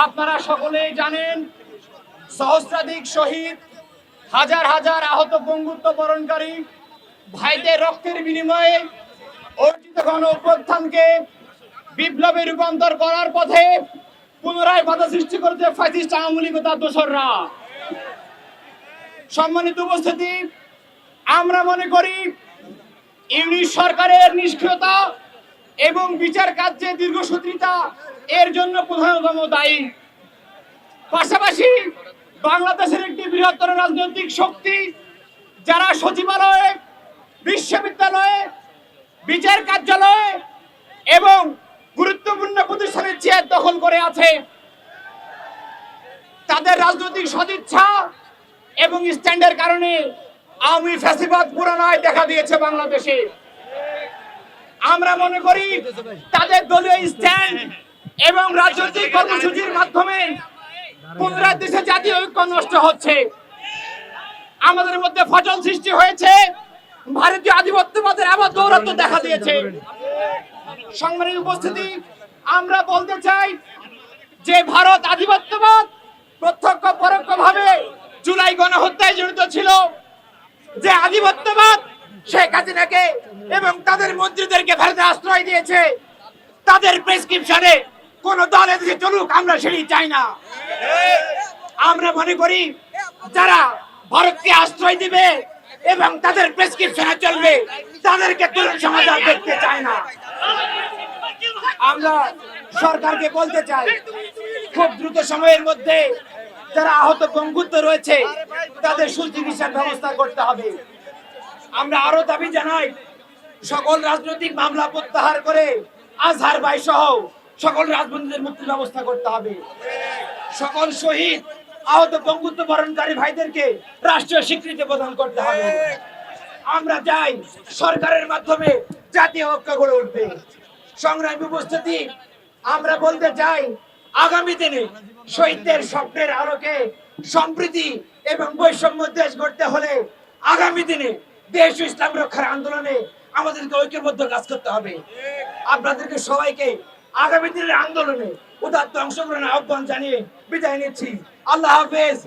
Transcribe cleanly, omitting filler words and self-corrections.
আপনারা সকলেই জানেন, সহস্রাধিক শহীদ, হাজার হাজার আহত বঙ্গুত্ব বরণকারী ভাইদের রক্তের বিনিময়ে অর্জিত গণ অভ্যুত্থানকে বিপ্লবে রূপান্তর করার পথে পুনরায় বাধা সৃষ্টি করেছে ফ্যাসিস্ট আওয়ামী লীগ ও তার দোসররা। সম্মানিত উপস্থিতি, আমরা মনে করি ইউনিট সরকারের নিষ্ক্রিয়তা এবং বিচার কার্যে দীর্ঘসূত্রিতা এর জন্য প্রধানতম দায়ী। পাশাপাশি বাংলাদেশের একটি বৃহত্তর রাজনৈতিক শক্তি যারা সচিবালয়ে, বিশ্ববিদ্যালয়ে, বিচার কার্যালয়ে এবং গুরুত্বপূর্ণ প্রতিষ্ঠানের চেয়ার দখল করে আছে, তাদের রাজনৈতিক সদিচ্ছা এবং স্ট্যান্ডের কারণে আওয়ামী ফ্যাসিবাদ পুনরায় দেখা দিয়েছে বাংলাদেশে। আমরা মনে করি তাদের দলীয় স্ট্যান্ড এবং রাজনৈতিক কর্মসূচির মাধ্যমে পুনরায় দেশে জাতীয় ঐক্য নষ্ট হচ্ছে। আমাদের মধ্যে ফজল সৃষ্টি হয়েছে, ভারতীয় আধিপত্যবাদের আবার দৌরাত্ম্য দেখা দিয়েছে। সংগ্রামী উপস্থিতি, আমরা বলতে চাই যে ভারত আধিপত্যবাদ প্রত্যক্ষ পরোক্ষভাবে জুলাই গণহত্যায় জড়িত ছিল, যে আধিপত্যবাদ শেখ হাসিনাকে এবং তাদের মন্ত্রীদেরকে ভারতে আশ্রয় দিয়েছে, তাদের প্রেসক্রিপশনে কোন দল এদেশে চলুক আমরা সেটি চাই না। আমরা মনে করি যারা ভারতকে আশ্রয় দিবে এবং তাদের প্রেসক্রিপশনে চলবে তাদেরকে তরুণ সমাজ আর দেখতে চায় না। আমরা সরকারকে বলতে চাই খুব দ্রুত সময়ের মধ্যে যারা আহত বঙ্গুত্ব রয়েছে তাদের সুচিকিৎসার ব্যবস্থা করতে হবে। আমরা আরো দাবি জানাই সকল রাজনৈতিক মামলা প্রত্যাহার করে আজহার ভাই সহ সকল রাজবন্দীদের মুক্তির ব্যবস্থা করতে হবে। সকল শহীদ আহত বঙ্গুত্ব বরণকারী ভাইদেরকে রাষ্ট্রীয় স্বীকৃতি প্রদান করতে হবে। আমরা চাই সরকারের মাধ্যমে জাতীয় ঐক্য গড়ে উঠবে। সংগ্রামী উপস্থিতি, আমরা বলতে চাই আগামী দিনে শহীদদের স্বপ্নের আলোকে সম্প্রীতি এবং বৈষম্য দেশ গড়তে হলে আগামী দিনে দেশ ও ইসলাম রক্ষার আন্দোলনে আমাদেরকে ঐক্যবদ্ধ কাজ করতে হবে। আপনাদেরকে সবাইকে আগামী দিনের আন্দোলনে উদাত্ত অংশগ্রহণের আহ্বান জানিয়ে বিদায় নিচ্ছি। আল্লাহ হাফেজ।